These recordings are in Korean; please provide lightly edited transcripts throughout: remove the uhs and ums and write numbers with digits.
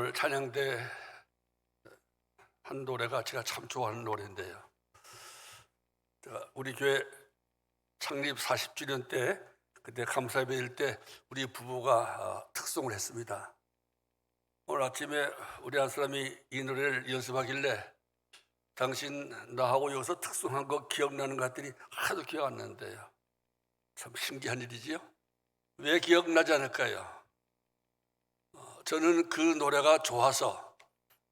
오늘 찬양 때 한 노래가 제가 참 좋아하는 노래인데요. 우리 교회 창립 40주년 때 그때 감사예배일 때 우리 부부가 특송을 했습니다. 오늘 아침에 우리 한 사람이 이 노래를 연습하길래 당신 나하고 여기서 특송한 거 기억나는 것들이 하나도 기억 안 나는데요. 참 신기한 일이지요. 왜 기억나지 않을까요? 저는 그 노래가 좋아서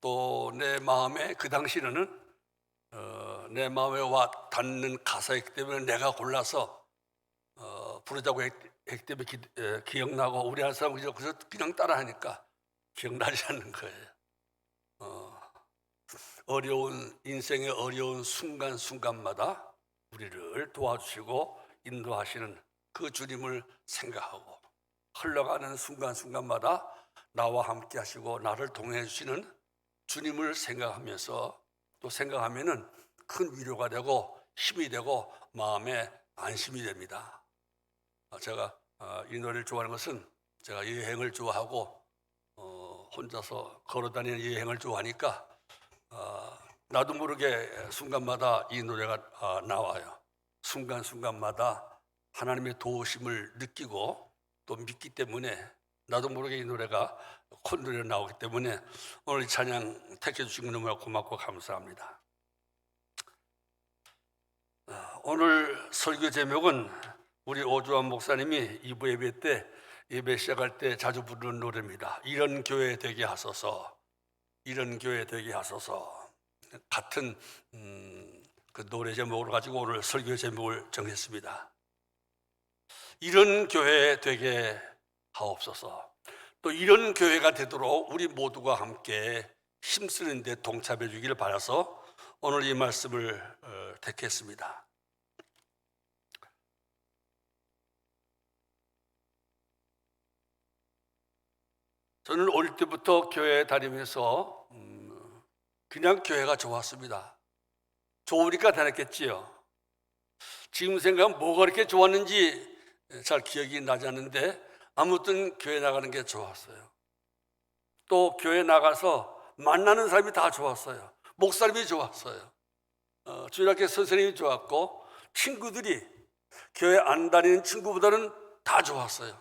또 내 마음에 그 당시에는 내 마음에 와 닿는 가사이기 때문에 내가 골라서 부르자고 했기 때문에 기억나고 우리 한 사람은 그냥 따라하니까 기억나지 않는 거예요. 어려운 인생의 어려운 순간순간마다 우리를 도와주시고 인도하시는 그 주님을 생각하고 흘러가는 순간순간마다 나와 함께 하시고 나를 동행해 주시는 주님을 생각하면서 또 생각하면은 큰 위로가 되고 힘이 되고 마음에 안심이 됩니다. 제가 이 노래를 좋아하는 것은 제가 여행을 좋아하고 혼자서 걸어다니는 여행을 좋아하니까 나도 모르게 순간마다 이 노래가 나와요. 순간순간마다 하나님의 도우심을 느끼고 또 믿기 때문에 나도 모르게 이 노래가 콧노래로 나오기 때문에 오늘 이 찬양 택해 주신 거 너무 고맙고 감사합니다. 오늘 설교 제목은 우리 오주환 목사님이 2부 예배 때 예배 시작할 때 자주 부르는 노래입니다. 이런 교회 되게 하소서, 이런 교회 되게 하소서. 같은 그 노래 제목을 가지고 오늘 설교 제목을 정했습니다. 이런 교회 되게 하옵소서. 또 이런 교회가 되도록 우리 모두가 함께 힘쓰는 데 동참해 주기를 바라서 오늘 이 말씀을 택했습니다. 저는 어릴 때부터 교회 다니면서 그냥 교회가 좋았습니다. 좋으니까 다녔겠지요. 지금 생각하면 뭐가 그렇게 좋았는지 잘 기억이 나지 않는데 아무튼 교회 나가는 게 좋았어요. 또 교회 나가서 만나는 사람이 다 좋았어요. 목사님이 좋았어요. 주일학교 선생님이 좋았고 친구들이 교회 안 다니는 친구보다는 다 좋았어요.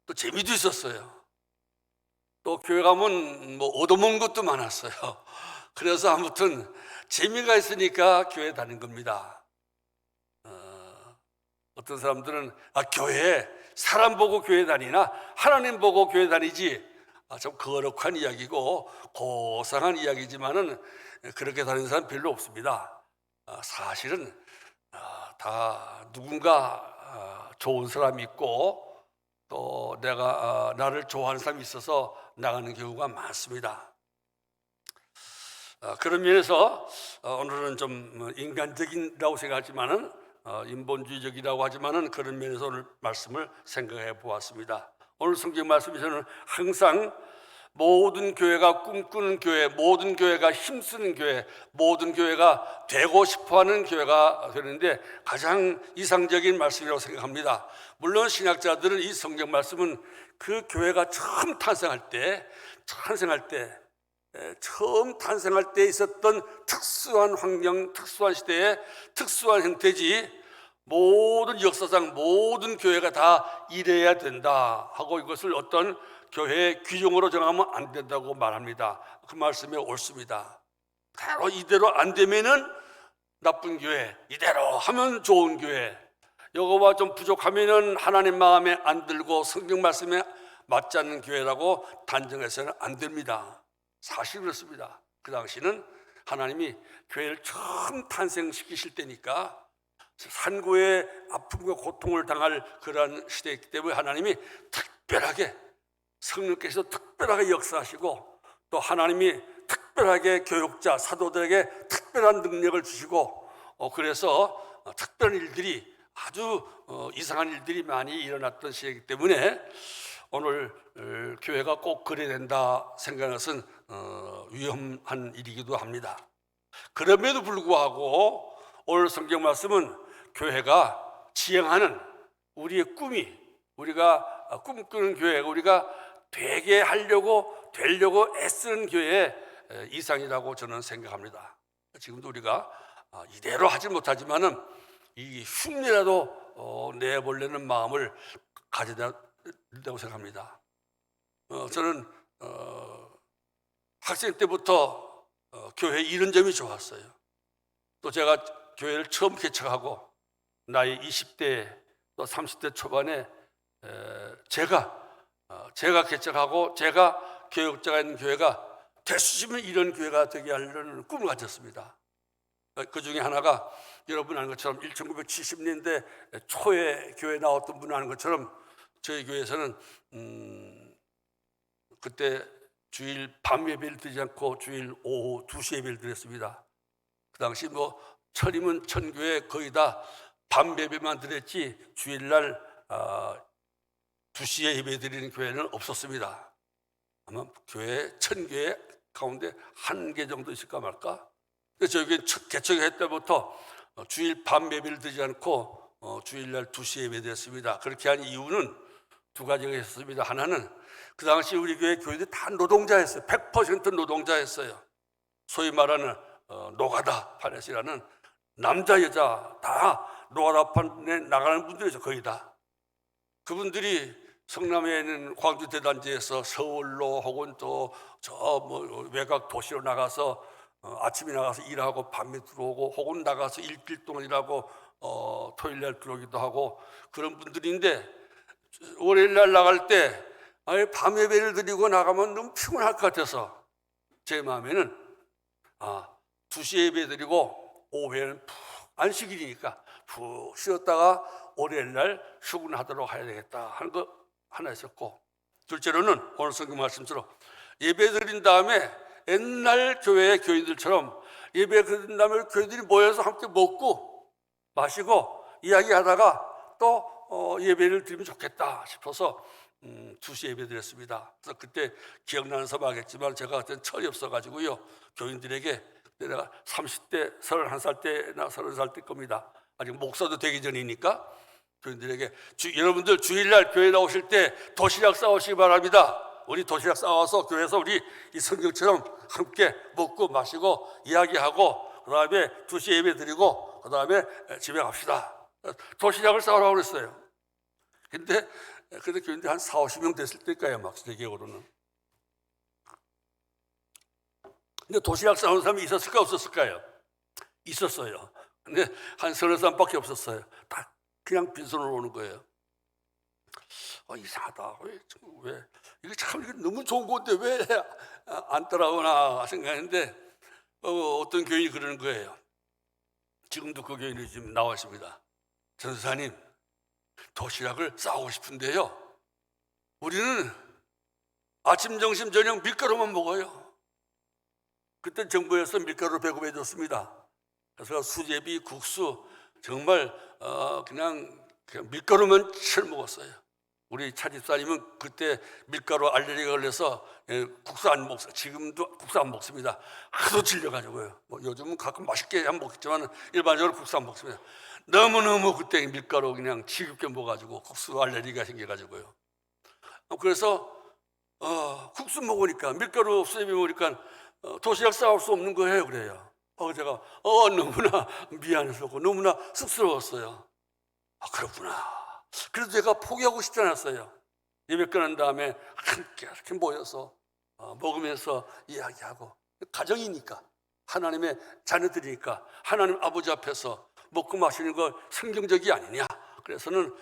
또 재미도 있었어요. 또 교회 가면 뭐 얻어먹는 것도 많았어요. 그래서 아무튼 재미가 있으니까 교회 다닌 겁니다. 어떤 사람들은 교회 사람 보고 교회 다니나 하나님 보고 교회 다니지, 좀 거룩한 이야기고 고상한 이야기지만은 그렇게 다니는 사람 별로 없습니다. 사실은 다 누군가 좋은 사람이 있고 또 내가 나를 좋아하는 사람이 있어서 나가는 경우가 많습니다. 그런 면에서 오늘은 좀 인간적이라고 생각하지만은 인본주의적이라고 하지만은 그런 면에서 오늘 말씀을 생각해 보았습니다. 오늘 성경 말씀에서는 항상 모든 교회가 꿈꾸는 교회, 모든 교회가 힘쓰는 교회, 모든 교회가 되고 싶어하는 교회가 되는데 가장 이상적인 말씀이라고 생각합니다. 물론 신학자들은 이 성경 말씀은 그 교회가 처음 탄생할 때 처음 탄생할 때 있었던 특수한 환경, 특수한 시대에 특수한 형태지 모든 역사상 모든 교회가 다 이래야 된다 하고 이것을 어떤 교회의 규정으로 정하면 안 된다고 말합니다. 그 말씀이 옳습니다. 바로 이대로 안 되면은 나쁜 교회, 이대로 하면 좋은 교회, 이거와 좀 부족하면은 하나님 마음에 안 들고 성경 말씀에 맞지 않는 교회라고 단정해서는 안 됩니다. 사실 그렇습니다. 그 당시는 하나님이 교회를 처음 탄생시키실 때니까 산고의 아픔과 고통을 당할 그러한 시대이기 때문에 하나님이 특별하게 성령께서 특별하게 역사하시고 또 하나님이 특별하게 교육자, 사도들에게 특별한 능력을 주시고 그래서 특별한 일들이 아주 이상한 일들이 많이 일어났던 시대이기 때문에 오늘 교회가 꼭 그래야 된다 생각하는 것은 위험한 일이기도 합니다. 그럼에도 불구하고 오늘 성경 말씀은 교회가 지향하는 우리의 꿈이, 우리가 꿈꾸는 교회가 우리가 되게 하려고 되려고 애쓰는 교회의 이상이라고 저는 생각합니다. 지금도 우리가 이대로 하지 못하지만은 이 흉내라도 내보려는 마음을 가져야 된다고 생각합니다. 저는 학생 때부터 교회에 이런 점이 좋았어요. 또 제가 교회를 처음 개척하고 나이 20대 또 30대 초반에 제가 개척하고 제가 교육자가 있는 교회가 되시면 이런 교회가 되게 하려는 꿈을 가졌습니다. 그 중에 하나가 여러분 아는 것처럼 1970년대 초에 교회 나왔던 분 아는 것처럼 저희 교회에서는 그때 주일 밤 예배를 드리지 않고 주일 오후 2시 예배를 드렸습니다. 그 당시 뭐 천이면 천교회 거의 다 밤 예배만 드렸지 주일날 2시에 예배 드리는 교회는 없었습니다. 아마 교회 천교회 가운데 한 개 정도 있을까 말까. 그래서 저희 교회 개척할 때부터 주일 밤 예배를 드리지 않고 주일날 2시에 예배 드렸습니다. 그렇게 한 이유는 두 가지가 있었습니다. 하나는 그 당시 우리 교회 교인들이 다 노동자였어요. 100% 노동자였어요. 소위 말하는 노가다 판에서라는 남자 여자 다 노가다 판에 나가는 분들이죠. 거의 다. 그분들이 성남에 있는 광주 대단지에서 서울로 혹은 또 저 뭐 외곽 도시로 나가서 아침에 나가서 일하고 밤에 들어오고 혹은 나가서 일주일 동안 일하고 토요일날 들어오기도 하고 그런 분들인데 월요일날 나갈 때 밤 예배를 드리고 나가면 너무 피곤할 것 같아서 제 마음에는 2시 예배 드리고 오후에는 푹 안식일이니까 푹 쉬었다가 월요일날 출근하도록 해야 되겠다 하는 거 하나 있었고, 둘째로는 오늘 성경 말씀처럼 예배 드린 다음에 옛날 교회의 교인들처럼 예배 드린 다음에 교인들이 모여서 함께 먹고 마시고 이야기하다가 또 예배를 드리면 좋겠다 싶어서 2시 예배 드렸습니다. 그래서 그때 기억나는 사람하겠지만 제가 그때 철이 없어가지고요 교인들에게 그때 내가 30대 31살 때나 30살 때 겁니다. 아직 목사도 되기 전이니까 교인들에게 여러분들 주일날 교회 나오실 때 도시락 싸오시기 바랍니다. 우리 도시락 싸와서 교회에서 우리 이 성경처럼 함께 먹고 마시고 이야기하고 그 다음에 2시 예배 드리고 그 다음에 집에 갑시다. 도시락을 싸오라고 그랬어요. 근데 교인들이 한 40-50명 됐을 때까요, 막 제 기억으로는. 근데 도시락 싸오는 사람이 있었을까 없었을까요? 있었어요. 근데 한 30사람밖에 없었어요. 다 그냥 빈손으로 오는 거예요. 이상하다. 왜 이거 참 이거 너무 좋은 건데 왜 안 따라오나 생각했는데 어떤 교인이 그러는 거예요. 지금도 그 교인이 지금 나와 있습니다. 전사님, 도시락을 싸우고 싶은데요, 우리는 아침, 점심, 저녁 밀가루만 먹어요. 그때 정부에서 밀가루 배급해 줬습니다. 그래서 수제비, 국수 정말 그냥 밀가루만 칠 먹었어요. 우리 차집사님은 그때 밀가루 알레르기가 걸려서 국수 안 먹어요. 지금도 국수 안 먹습니다. 하도 질려가지고요. 뭐 요즘은 가끔 맛있게 안 먹겠지만 일반적으로 국수 안 먹습니다. 너무너무 그때 밀가루 그냥 지겹게 먹어가지고 국수 알레르기가 생겨가지고요. 그래서 국수 먹으니까 밀가루 수제비 먹으니까 도시락 싸올 수 없는 거예요. 그래요. 제가 너무나 미안해서 너무나 쑥스러웠어요. 그렇구나. 그래서 제가 포기하고 싶지 않았어요. 예배 끝난 다음에 함께 이렇게 모여서 먹으면서 이야기하고, 가정이니까 하나님의 자녀들이니까 하나님 아버지 앞에서 먹고 마시는 거 성경적이 아니냐. 그래서는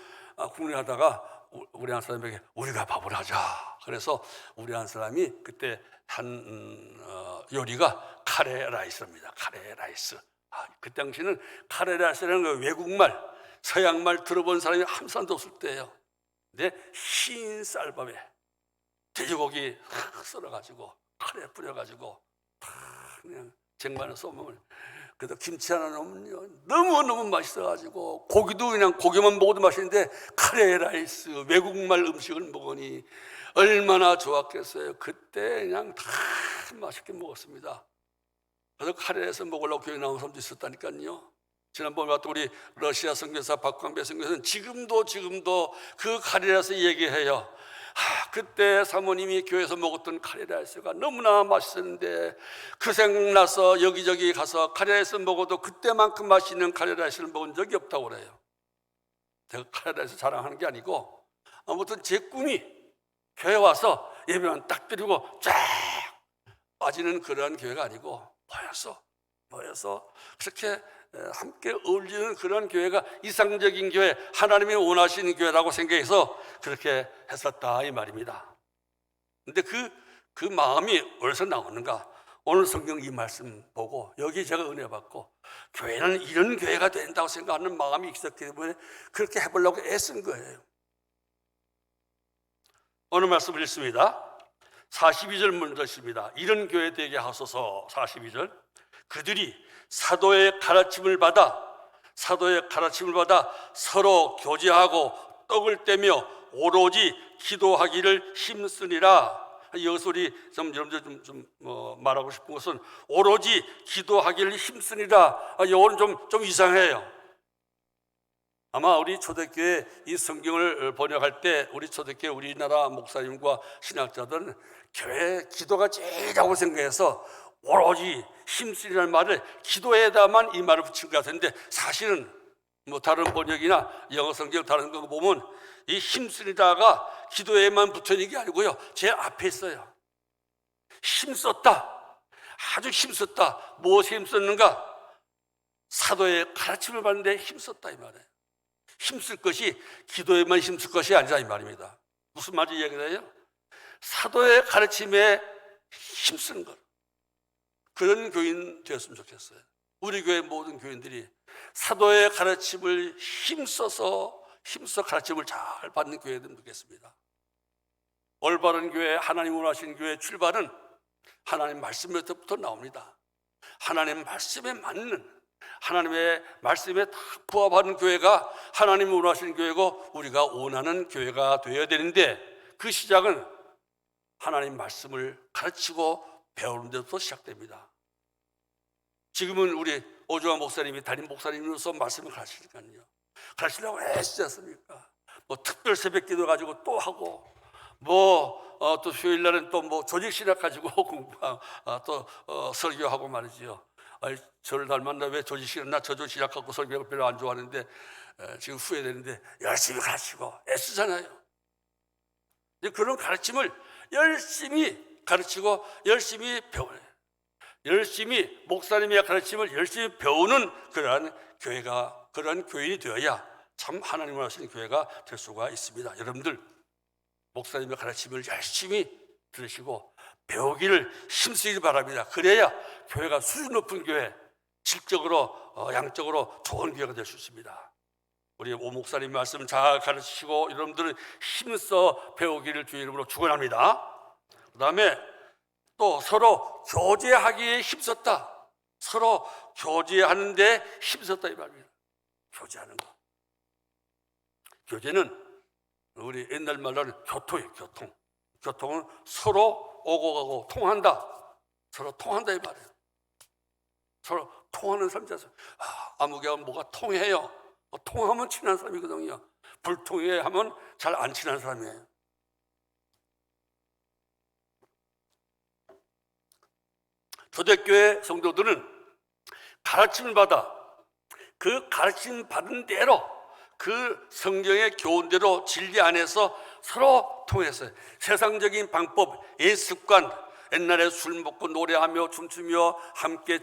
궁리하다가 우리 한 사람에게 우리가 밥을 하자. 그래서 우리 한 사람이 그때 한 요리가 카레 라이스입니다. 카레 라이스. 그 당시는 카레 라이스라는 거 외국말, 서양말 들어본 사람이 한 사람도 없을 때예요. 근데 흰 쌀밥에 돼지고기 썰어가지고 카레 뿌려가지고 그냥 쟁반에 쏘면, 그래도 김치 하나 넣으면요 너무너무 맛있어가지고 고기도 그냥 고기만 먹어도 맛있는데 카레 라이스 외국말 음식을 먹으니 얼마나 좋았겠어요. 그때 그냥 다 맛있게 먹었습니다. 그래서 카레에서 먹으려고 교회 나온 사람도 있었다니까요. 지난번에 봤던 우리 러시아 선교사 박광배 선교사는 지금도 그 카레라서 얘기해요. 그때 사모님이 교회에서 먹었던 카레라이스가 너무나 맛있었는데 그 생각나서 여기저기 가서 카레라이스 먹어도 그때만큼 맛있는 카레라이스를 먹은 적이 없다고 그래요. 제가 카레라이스 자랑하는 게 아니고 아무튼 제 꿈이 교회 와서 예배만 딱 드리고 쫙 빠지는 그러한 교회가 아니고 모여서 그렇게 함께 어울리는 그런 교회가 이상적인 교회, 하나님이 원하시는 교회라고 생각해서 그렇게 했었다 이 말입니다. 근데 그 마음이 어디서 나오는가? 오늘 성경 이 말씀 보고 여기 제가 은혜 받고 교회는 이런 교회가 된다고 생각하는 마음이 있었기 때문에 그렇게 해보려고 애쓴 거예요. 오늘 말씀을 읽습니다. 42절 먼저 읽습니다. 이런 교회 되게 하소서. 42절. 그들이 사도의 가르침을 받아 서로 교제하고 떡을 떼며 오로지 기도하기를 힘쓰니라. 여기서 우리 여러분들 말하고 싶은 것은 오로지 기도하기를 힘쓰니라. 이건 좀 이상해요. 아마 우리 초대교회 이 성경을 번역할 때 우리 초대교회 우리나라 목사님과 신학자들은 교회 기도가 제일이라고 생각해서 오로지 힘쓰리라는 말을 기도에다만 이 말을 붙인 것 같은데 사실은 다른 번역이나 영어 성경 다른 거 보면 이 힘쓰리다가 기도에만 붙어 있는 게 아니고요, 제 앞에 있어요. 힘썼다, 아주 힘썼다. 무엇에 힘썼는가? 사도의 가르침을 받는데 힘썼다 이 말이에요. 힘쓸 것이 기도에만 힘쓸 것이 아니라 이 말입니다. 무슨 말인지 얘기해요? 사도의 가르침에 힘쓰는 것, 그런 교인 되었으면 좋겠어요. 우리 교회 모든 교인들이 사도의 가르침을 힘써 가르침을 잘 받는 교회 되면 좋겠습니다. 올바른 교회, 하나님 원하시는 교회 출발은 하나님 말씀에서부터 나옵니다. 하나님 말씀에 맞는, 하나님의 말씀에 다 부합하는 교회가 하나님 원하시는 교회고 우리가 원하는 교회가 되어야 되는데 그 시작은 하나님 말씀을 가르치고 배우는 데부터 시작됩니다. 지금은 우리 오주환 목사님이 담임 목사님으로서 말씀을 가르치니까요, 가르치려고 애쓰지 않습니까? 특별 새벽 기도 가지고 또 하고 또 수요일 날은 또 조직 신학 가지고 또 설교하고 말이지요. 저를 닮았나? 왜 조직 신학, 나 조직 신학 갖고 설교를 별로 안 좋아하는데 지금 후회되는데 열심히 가르치고 애쓰잖아요. 그런 가르침을 열심히 가르치고 열심히 배워요. 열심히 목사님의 가르침을 열심히 배우는 그러한 교회가, 그러한 교인이 되어야 참 하나님을 하시는 교회가 될 수가 있습니다. 여러분들 목사님의 가르침을 열심히 들으시고 배우기를 힘쓰기 바랍니다. 그래야 교회가 수준 높은 교회, 질적으로 양적으로 좋은 교회가 될 수 있습니다. 우리 오 목사님 말씀 잘 가르치시고 여러분들은 힘써 배우기를 주의 이름으로 축원합니다. 그 다음에 또 서로 교제하기에 힘썼다. 서로 교제하는데 힘썼다 이 말입니다. 교제하는 거. 교제는 우리 옛날 말로는 교통이에요. 교통은 서로 오고 가고 통한다. 서로 통한다 이 말이에요. 서로 통하는 사람이라서 아무개가 뭐가 통해요. 통하면 친한 사람이거든요. 불통해 하면 잘 안 친한 사람이에요. 초대교회 성도들은 가르침을 받아 그 가르침 받은 대로 그 성경의 교훈대로 진리 안에서 서로 통했어요. 세상적인 방법, 옛 습관, 옛날에 술 먹고 노래하며 춤추며 함께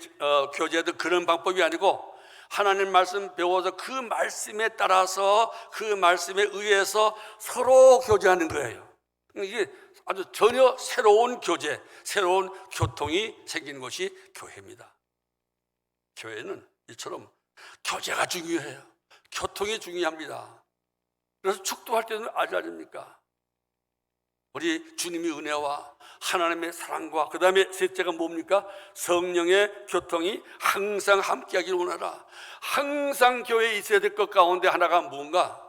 교제하던 그런 방법이 아니고 하나님 말씀 배워서 그 말씀에 따라서 그 말씀에 의해서 서로 교제하는 거예요. 이게 아주 전혀 새로운 교제, 새로운 교통이 생기는 것이 교회입니다. 교회는 이처럼 교제가 중요해요. 교통이 중요합니다. 그래서 축도할 때는 알지 않습니까? 우리 주님의 은혜와 하나님의 사랑과 그 다음에 셋째가 뭡니까? 성령의 교통이 항상 함께하기를 원하라. 항상 교회에 있어야 될 것 가운데 하나가 뭔가?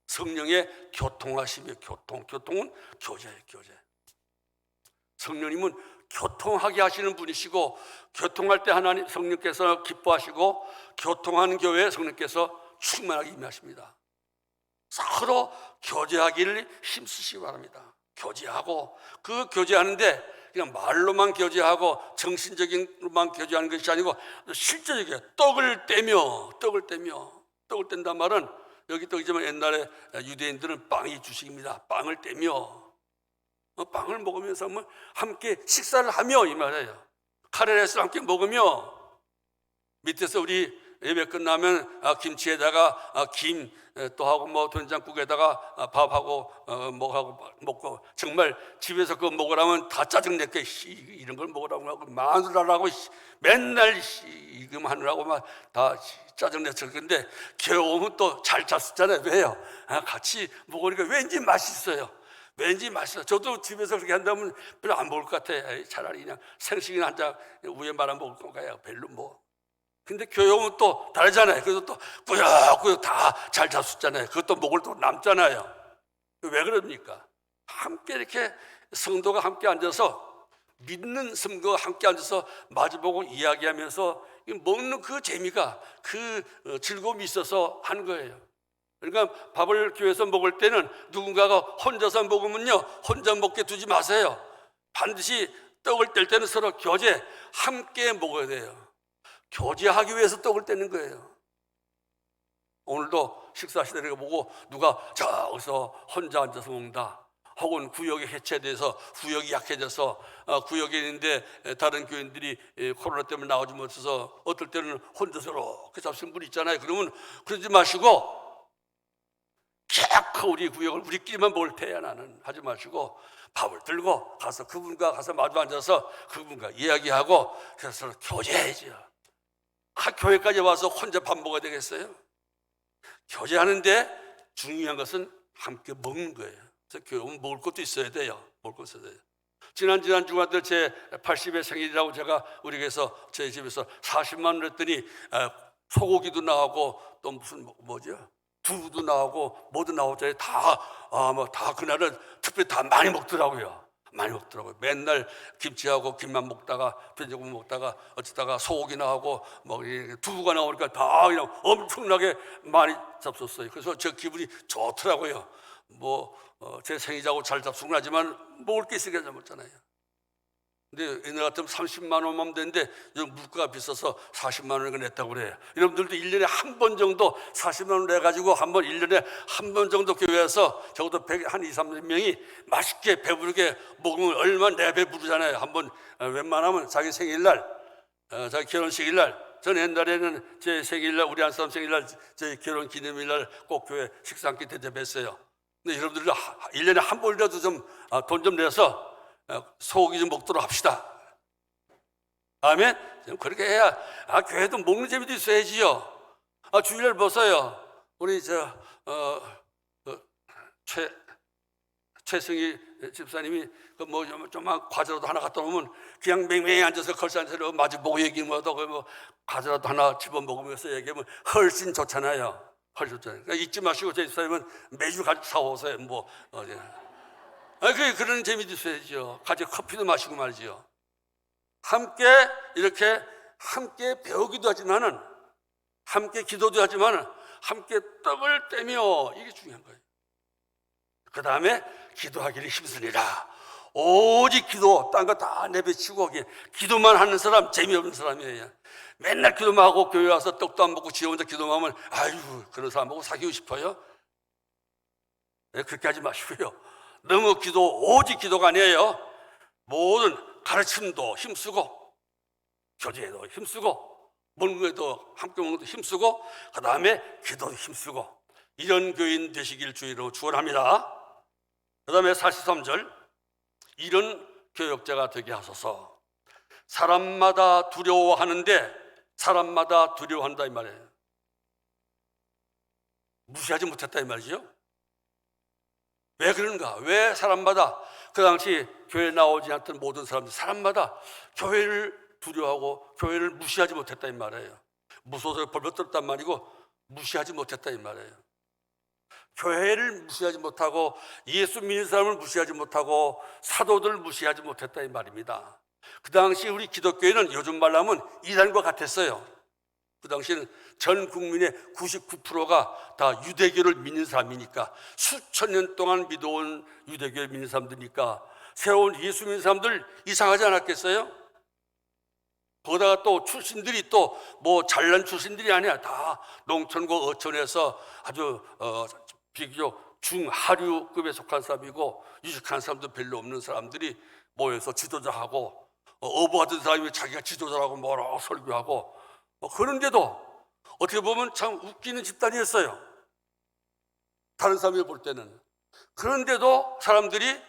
성령의 교통하심이에요. 교통은 교제예요. 교제. 성령님은 교통하게 하시는 분이시고 교통할 때 하나님 성령께서 기뻐하시고 교통하는 교회에 성령께서 충만하게 임하십니다. 서로 교제하기를 힘쓰시기 바랍니다. 교제하고, 그 교제하는데 그냥 말로만 교제하고 정신적인로만 교제하는 것이 아니고 실제적이에요. 떡을 뗀단 말은 여기 떡이지만 옛날에 유대인들은 빵이 주식입니다. 빵을 떼며 빵을 먹으면서 함께 식사를 하며 이 말이에요. 카레라이스를 함께 먹으며, 밑에서 우리 예배 끝나면 김치에다가 김 또 하고 된장국에다가 밥하고 뭐하고 먹고, 정말 집에서 그거 먹으라면 다 짜증냈게 이런 걸 먹으라고 하고 마누라라고 맨날 이금 하느라고 막 다 짜증냈을 건데 겨우면 또 잘 잤었잖아요. 왜요? 같이 먹으니까 왠지 맛있어요. 저도 집에서 그렇게 한다면 별로 안 먹을 것 같아. 차라리 그냥 생식이나 한 잔 위에 말아 먹을 건가요? 별로 근데 교육은 또 다르잖아요. 그래서 또 꾸역꾸역 다 잘 잤었잖아요. 그것도 목을 또 남잖아요. 왜 그럽니까? 함께 이렇게 성도가 함께 앉아서, 믿는 성도가 함께 앉아서 마주보고 이야기하면서 먹는 그 재미가, 그 즐거움이 있어서 하는 거예요. 그러니까 밥을 교회에서 먹을 때는 누군가가 혼자서 먹으면요, 혼자 먹게 두지 마세요. 반드시 떡을 뗄 때는 서로 교제, 함께 먹어야 돼요. 교제하기 위해서 떡을 떼는 거예요. 오늘도 식사 시대를 보고 누가 저기서 혼자 앉아서 먹는다, 혹은 구역이 해체돼서 구역이 약해져서 구역에 있는데 다른 교인들이 코로나 때문에 나오지 못해서 어떨 때는 혼자서 이렇게 잡수는 분 있잖아요. 그러면 그러지 마시고, 캬 우리 구역을 우리끼리만 먹을 테야 나는 하지 마시고, 밥을 들고 가서 그분과 가서 마주 앉아서 그분과 이야기하고, 그래서 교제해야죠. 교회까지 와서 혼자 밥 먹어야 되겠어요? 교제하는데 중요한 것은 함께 먹는 거예요. 그래서 교회는 먹을 것도 있어야 돼요. 지난 주간들 제 80의 생일이라고 제가 우리 교회에서 제 집에서 40만 원 했더니 소고기도 나오고 또 무슨 두부도 나오고 뭐도 나오잖아요. 다 그날은 특별히 다 많이 먹더라고요. 맨날 김치하고 김만 먹다가 된장국 먹다가 어쩌다가 소고기 나오고 두부가 나오니까 다 그냥 엄청나게 많이 잡섰어요. 그래서 저 기분이 좋더라고요. 제 생일이라고 잘 잡수긴 하지만 먹을 게 있으니까 잘 먹잖아요. 근데 옛날 같으면 30만 원만 되는데 요즘 물가가 비싸서 40만 원을 냈다고 그래요. 여러분들도 1년에 한 번 정도 40만 원 내가지고 1년에 한 번 정도 교회에서 적어도 한 2, 30명이 맛있게 배부르게 먹으면 얼마나 내 배부르잖아요. 한번 웬만하면 자기 생일날, 자기 결혼식일날, 전 옛날에는 제 생일날, 우리 한사람 생일날, 제 결혼 기념일날 꼭 교회 식사 함께 대접했어요. 근데 여러분들도 1년에 한 번이라도 좀 돈 좀 내서 소고기 좀 먹도록 합시다. 아멘. 그렇게 해야 교회도 먹는 재미도 있어야지요. 주일날 보세요. 우리 최승희 집사님이 좀만 과자라도 하나 갖다 놓으면 그냥 맹맹히 앉아서 걸산처럼 마주보고 얘기하면서 과자라도 하나 집어 먹으면서 얘기하면 훨씬 좋잖아요. 그러니까 잊지 마시고 제 집사님은 매주 사오세요. 그런 재미도 있어야죠. 같이 커피도 마시고 말이죠. 함께 이렇게 함께 배우기도 하지만은, 함께 기도도 하지만은, 함께 떡을 떼며, 이게 중요한 거예요. 그 다음에 기도하기를 힘쓰리라. 오직 기도, 딴 거 다 내배치고 기도만 하는 사람 재미없는 사람이에요. 맨날 기도만 하고 교회 와서 떡도 안 먹고 지 혼자 기도만 하면 그런 사람하고 사귀고 싶어요? 그렇게 하지 마시고요. 너무 오직 기도가 아니에요. 모든 가르침도 힘쓰고, 교제에도 힘쓰고, 먹는 것도 함께 먹는 것도 힘쓰고, 그 다음에 기도도 힘쓰고, 이런 교인 되시길 주의로 축원합니다. 그 다음에 43절, 이런 교역자가 되게 하소서. 사람마다 두려워하는데, 사람마다 두려워한다 이 말이에요. 무시하지 못했다 이 말이죠. 왜 그런가? 왜 사람마다, 그 당시 교회에 나오지 않던 모든 사람마다 교회를 두려워하고 교회를 무시하지 못했다 이 말이에요. 무서워서 벌벌 떨었단 말이고 무시하지 못했다 이 말이에요. 교회를 무시하지 못하고 예수 믿는 사람을 무시하지 못하고 사도들을 무시하지 못했다 이 말입니다. 그 당시 우리 기독교회는 요즘 말로 하면 이단과 같았어요. 그 당시에는 전 국민의 99%가 다 유대교를 믿는 사람이니까, 수천 년 동안 믿어온 유대교를 믿는 사람들이니까 새로운 예수 믿는 사람들 이상하지 않았겠어요? 거기다가 또 출신들이 또 뭐 잘난 출신들이 아니야. 다 농촌과 어촌에서 아주 비교적 중하류급에 속한 사람이고, 유식한 사람도 별로 없는 사람들이 모여서 지도자하고, 어부하던 사람이 자기가 지도자라고 뭐라고 설교하고, 그런데도 어떻게 보면 참 웃기는 집단이었어요, 다른 사람이 볼 때는. 그런데도 사람들이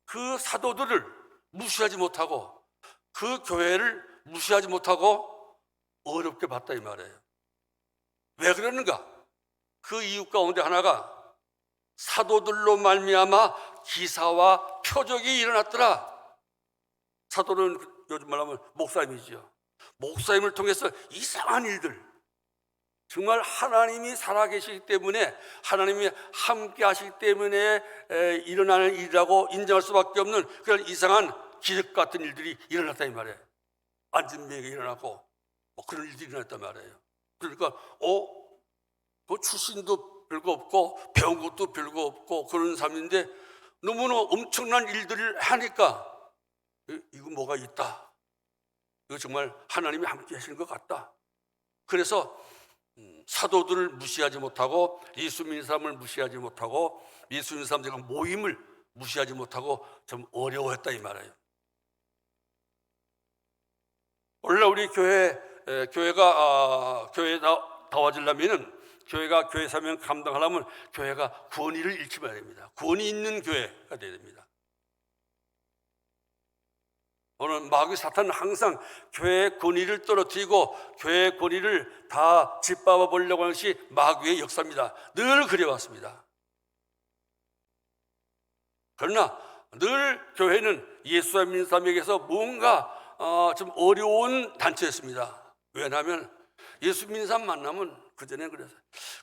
그 사도들을 무시하지 못하고, 그 교회를 무시하지 못하고 어렵게 봤다 이 말이에요. 왜 그러는가? 그 이유 가운데 하나가 사도들로 말미암아 기사와 표적이 일어났더라. 사도는 요즘 말하면 목사님이죠. 목사님을 통해서 이상한 일들, 정말 하나님이 살아계시기 때문에, 하나님이 함께 하시기 때문에 일어나는 일이라고 인정할 수밖에 없는 그런 이상한 기적 같은 일들이 일어났다 이 말이에요. 안진뱅이가 일어나고 뭐 그런 일들이 일어났단 말이에요. 그러니까 그 출신도 별거 없고 배운 것도 별거 없고 그런 사람인데 너무나 엄청난 일들을 하니까 이거 뭐가 있다, 이거 정말 하나님이 함께 하시는 것 같다. 그래서 사도들을 무시하지 못하고, 예수 믿는 사람을 무시하지 못하고, 예수 믿는 사람들과 모임을 무시하지 못하고 좀 어려워했다 이 말이에요. 원래 우리 교회가 다워지려면은, 교회가 교회 사명 감당하려면 교회가 권위를 잃지 말아야 됩니다. 권위 있는 교회가 되어야 됩니다. 오늘 마귀 사탄은 항상 교회의 권위를 떨어뜨리고 교회의 권위를 다 짓밟아 보려고 하는 것이 마귀의 역사입니다. 늘 그래왔습니다. 그러나 늘 교회는 예수 믿는 사람에게서 뭔가 좀 어려운 단체였습니다. 왜냐하면 예수 믿는 사람 만나면 그전에는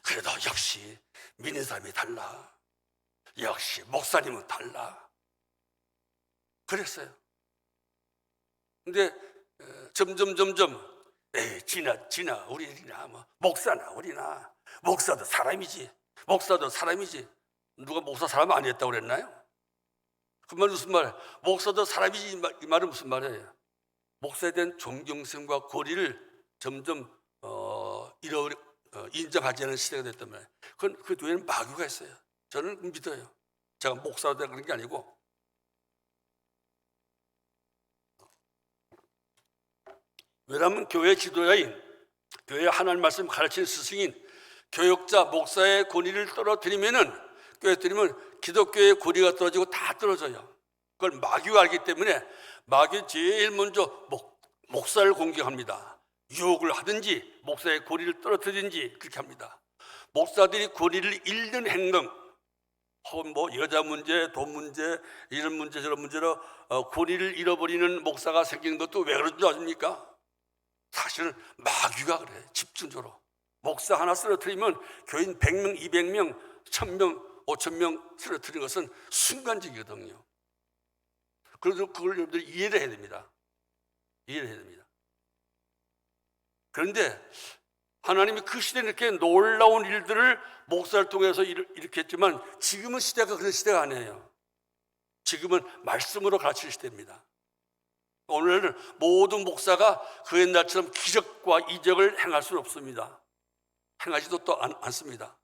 그래도 역시 믿는 사람이 달라, 역시 목사님은 달라 그랬어요. 근데 점점 지나 우리나 뭐 목사나 우리나, 목사도 사람이지, 누가 목사 사람 아니었다고 그랬나요? 그 말 무슨 말이에요? 목사도 사람이지, 이 말은 무슨 말이에요? 목사에 대한 존경심과 고리를 점점 인정하지 않는 시대가 됐단 말이에요. 그 뒤에는 마귀가 있어요. 저는 믿어요. 제가 목사가 되는 게 아니고. 왜냐하면 교회 지도자인, 교회 하나님 말씀 가르치는 스승인, 교역자, 목사의 권위를 떨어뜨리면은, 기독교의 권위가 떨어지고 다 떨어져요. 그걸 마귀가 알기 때문에 마귀는 제일 먼저 목사를 공격합니다. 유혹을 하든지 목사의 권위를 떨어뜨리든지 그렇게 합니다. 목사들이 권위를 잃는 행동, 혹은 뭐 여자 문제, 돈 문제, 이런 문제 저런 문제로 권위를 잃어버리는 목사가 생기는 것도 왜 그런 줄 아십니까? 사실은 마귀가 그래요. 집중적으로 목사 하나 쓰러뜨리면 교인 100명, 200명, 1000명, 5000명 쓰러뜨리는 것은 순간적이거든요. 그래서 그걸 여러분들이 이해를 해야 됩니다. 그런데 하나님이 그 시대에 이렇게 놀라운 일들을 목사를 통해서 일으켰지만, 지금은 시대가 그런 시대가 아니에요. 지금은 말씀으로 가르칠 시대입니다. 오늘은 모든 목사가 그 옛날처럼 기적과 이적을 행할 수는 없습니다. 행하지도 또 않습니다.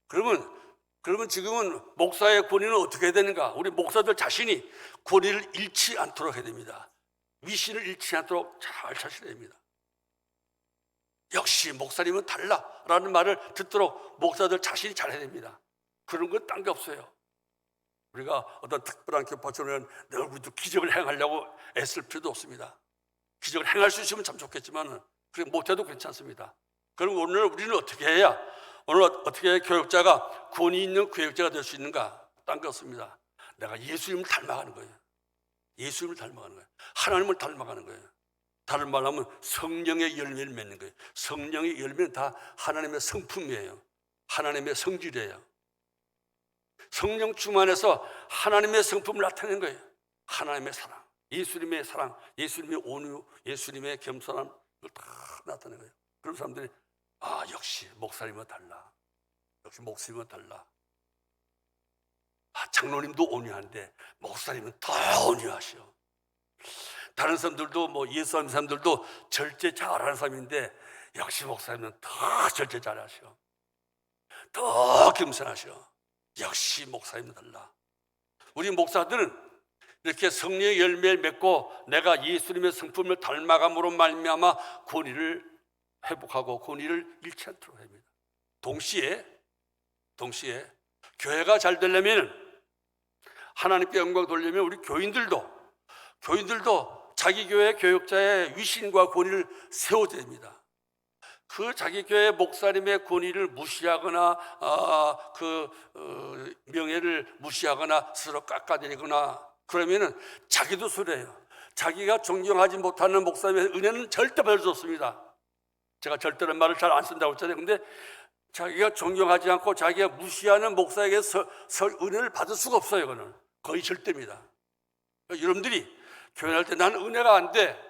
그러면 지금은 목사의 권위는 어떻게 해야 되는가? 우리 목사들 자신이 권위를 잃지 않도록 해야 됩니다. 위신을 잃지 않도록 잘 차셔야 됩니다. 역시 목사님은 달라라는 말을 듣도록 목사들 자신이 잘해야 됩니다. 그런 건 딴 게 없어요. 우리가 어떤 특별한 교파처럼 늘 기적을 행하려고 애쓸 필요도 없습니다. 기적을 행할 수 있으면 참 좋겠지만 그게 못해도 괜찮습니다. 그럼 오늘 우리는 어떻게 해야, 오늘 어떻게 해야 교역자가 권위 있는 교역자가 될 수 있는가? 딴 게 없습니다. 내가 예수님을 닮아가는 거예요. 하나님을 닮아가는 거예요. 다른 말로 하면 성령의 열매를 맺는 거예요. 성령의 열매는 다 하나님의 성품이에요. 하나님의 성질이에요. 성령 충만해서 하나님의 성품을 나타내는 거예요. 하나님의 사랑, 예수님의 온유, 예수님의 겸손함, 그걸 다 나타내는 거예요. 그런 사람들이 역시 목사님은 달라. 역시 목사님은 달라. 장로님도 온유한데 목사님은 더 온유하시오. 다른 사람들도 뭐 예수 믿는 사람들도 절제 잘하는 사람인데 역시 목사님은 더 절제 잘하시오. 더 겸손하시오. 역시 목사님은 달라. 우리 목사들은 이렇게 성령의 열매를 맺고 내가 예수님의 성품을 닮아감으로 말미암아 권위를 회복하고 권위를 잃지 않도록 합니다. 동시에 교회가 잘 되려면, 하나님께 영광 돌리려면 우리 교인들도 자기 교회 교역자의 위신과 권위를 세워야 됩니다. 그 자기 교회 목사님의 권위를 무시하거나 명예를 무시하거나 스스로 깎아내리거나 그러면은 자기도 손해예요. 자기가 존경하지 못하는 목사님의 은혜는 절대 받을 수 없습니다. 제가 절대라는 말을 잘 안 쓴다고 했잖아요. 근데 자기가 존경하지 않고 자기가 무시하는 목사에게서 은혜를 받을 수가 없어요. 이거는 거의 절대입니다. 여러분들이 교회할 때 나는 은혜가 안 돼.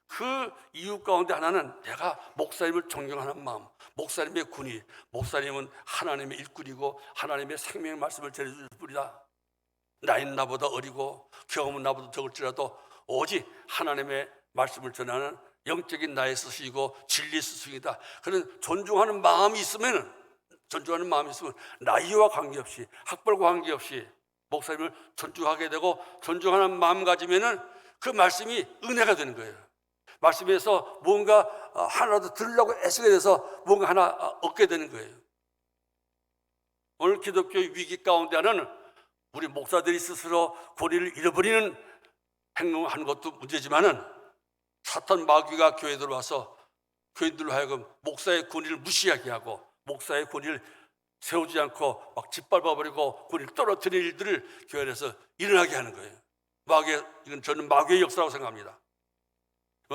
그 이유 가운데 하나는 내가 목사님을 존경하는 마음, 목사님의 군이, 목사님은 하나님의 일꾼이고 하나님의 생명의 말씀을 전해줄 뿐이다. 나이는 나보다 어리고 경험은 나보다 적을지라도 오직 하나님의 말씀을 전하는 영적인 나의 스승이고 진리의 스승이다. 그런 존중하는 마음이 있으면 나이와 관계없이, 학벌과 관계없이 목사님을 존중하게 되고 존중하는 마음 가지면은 그 말씀이 은혜가 되는 거예요. 말씀에서 뭔가 하나라도 들으려고 애쓰게 돼서 뭔가 하나 얻게 되는 거예요. 오늘 기독교의 위기 가운데 하나는 우리 목사들이 스스로 권위를 잃어버리는 행동을 하는 것도 문제지만은 사탄 마귀가 교회에 들어와서 교인들로 하여금 목사의 권위를 무시하게 하고 목사의 권위를 세우지 않고 막 짓밟아버리고 권위를 떨어뜨리는 일들을 교회 안에서 일어나게 하는 거예요. 이건 저는 마귀의 역사라고 생각합니다.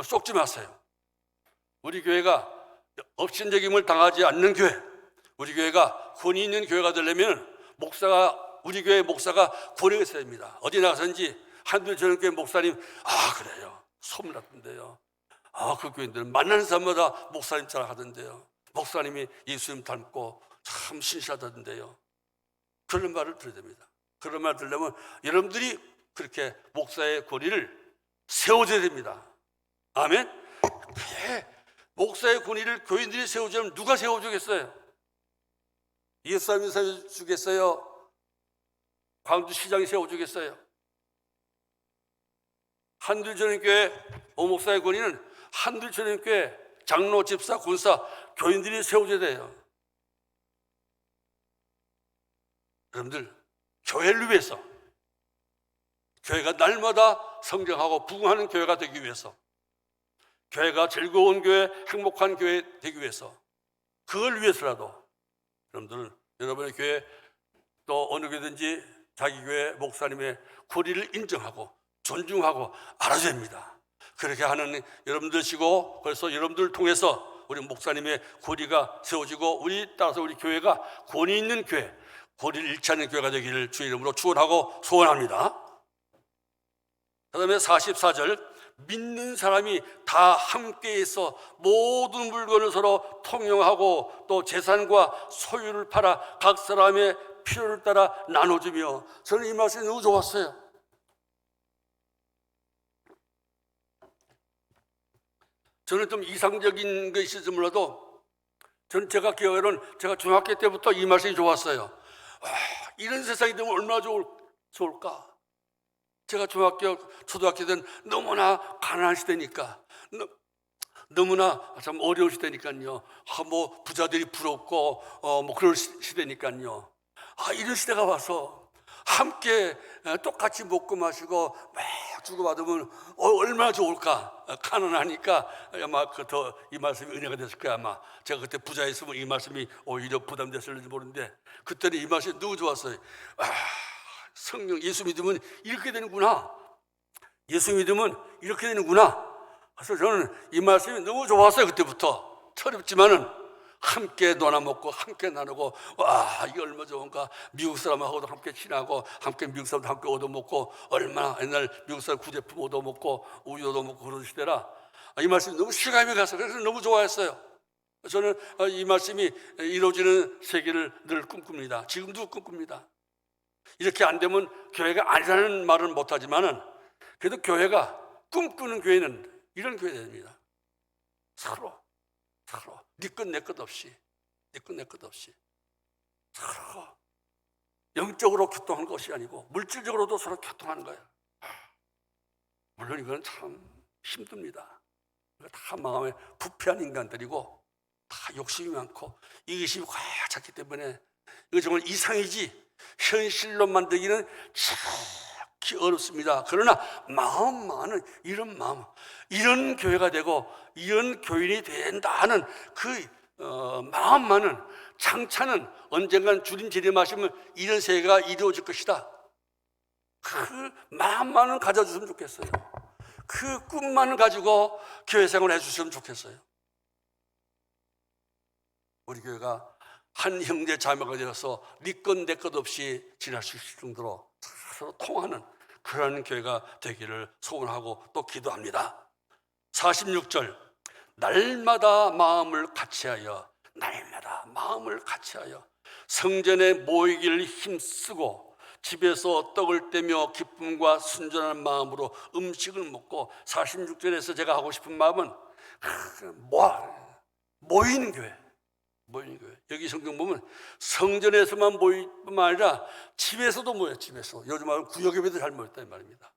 속지 마세요. 우리 교회가 업신여김을 당하지 않는 교회, 우리 교회가 권위 있는 교회가 되려면 우리 교회 목사가 권위가 있어야 됩니다. 어디 나가서든지 한두 저녁 교회 목사님 그래요, 소문났던데요. 그 교인들은 만나는 사람마다 목사님 자랑하던데요. 목사님이 예수님 닮고 참 신실하다던데요. 그런 말을 들어야 됩니다. 그런 말을 들으려면 여러분들이 그렇게 목사의 권위를 세워줘야 됩니다. 아멘. 목사의 권위를 교인들이 세워주면 누가 세워주겠어요? 예수님이 세워주겠어요? 광주시장이 세워주겠어요? 한들전인교회 오목사의 권위는 한들전인교회 장로, 집사, 군사, 교인들이 세워줘야 돼요. 여러분들, 교회를 위해서, 교회가 날마다 성장하고 부흥하는 교회가 되기 위해서, 교회가 즐거운 교회, 행복한 교회 되기 위해서, 그걸 위해서라도 여러분들은 여러분의 교회 또 어느 교회든지 자기 교회 목사님의 권위를 인정하고 존중하고 알아줘야 합니다. 그렇게 하는 여러분들이시고, 그래서 여러분들을 통해서 우리 목사님의 권위가 세워지고 따라서 우리 교회가 권위 있는 교회, 권위를 잃지 않는 교회가 되기를 주의 이름으로 축원하고 소원합니다. 그 다음에 44절, 믿는 사람이 다 함께해서 모든 물건을 서로 통용하고 또 재산과 소유를 팔아 각 사람의 필요를 따라 나눠주며. 저는 이 말씀이 너무 좋았어요. 저는 좀 이상적인 것이 있을지 몰라도 저는 제가 기억하기로는 제가 중학교 때부터 이 말씀이 좋았어요. 이런 세상이 되면 얼마나 좋을까. 제가 초등학교 때는 너무나 가난한 시대니까, 너무나 참 어려운 시대니까요. 뭐 부자들이 부럽고 뭐 그런 시대니까요. 이런 시대가 와서 함께 똑같이 먹고 마시고 막 주고받으면 얼마나 좋을까. 가난하니까 아마 더 이 말씀이 은혜가 됐을 거야. 아마 제가 그때 부자였으면 이 말씀이 오히려 부담됐을지 모르는데 그때는 이 말씀이 너무 좋았어요. 성령, 예수 믿으면 이렇게 되는구나. 예수 믿으면 이렇게 되는구나. 그래서 저는 이 말씀이 너무 좋았어요. 그때부터. 철없지만은 함께 나눠 먹고 함께 나누고, 이게 얼마나 좋은가. 미국 사람하고도 함께 친하고 함께 미국 사람도 함께 얻어먹고, 얼마나 옛날 미국 사람 구제품 얻어먹고 우유 얻어먹고 그런 시대라 이 말씀이 너무 실감이 가서 그래서 너무 좋아했어요. 저는 이 말씀이 이루어지는 세계를 늘 꿈꿉니다. 지금도 꿈꿉니다. 이렇게 안 되면 교회가 아니라는 말은 못하지만은 그래도 교회가 꿈꾸는 교회는 이런 교회가 됩니다. 서로 네 것 내 것 없이 서로 영적으로 교통하는 것이 아니고 물질적으로도 서로 교통하는 거예요. 물론 이건 참 힘듭니다. 다 마음에 부패한 인간들이고 다 욕심이 많고 이기심이 꽉 찼기 때문에 이거 정말 이상이지 현실로 만들기는 지극히 어렵습니다. 그러나 마음만은 이런 마음, 이런 교회가 되고 이런 교인이 된다 하는 그 마음만은 장차는 언젠간 주님 재림하시면 이런 세계가 이루어질 것이다. 그 마음만은 가져주시면 좋겠어요. 그 꿈만은 가지고 교회 생활을 해주시면 좋겠어요. 우리 교회가 한 형제 자매가 되어서 네 것 내 것 없이 지낼 수 있을 정도로 서로 통하는 그런 교회가 되기를 소원하고 또 기도합니다. 46절 날마다 마음을 같이하여 성전에 모이기를 힘쓰고 집에서 떡을 떼며 기쁨과 순전한 마음으로 음식을 먹고 46절에서 제가 하고 싶은 마음은 모이는 교회. 여기 성경 보면 성전에서만 모일 뿐만 아니라 집에서도 모여요. 집에서. 요즘은 구역예배도 잘 모였다 이 말입니다.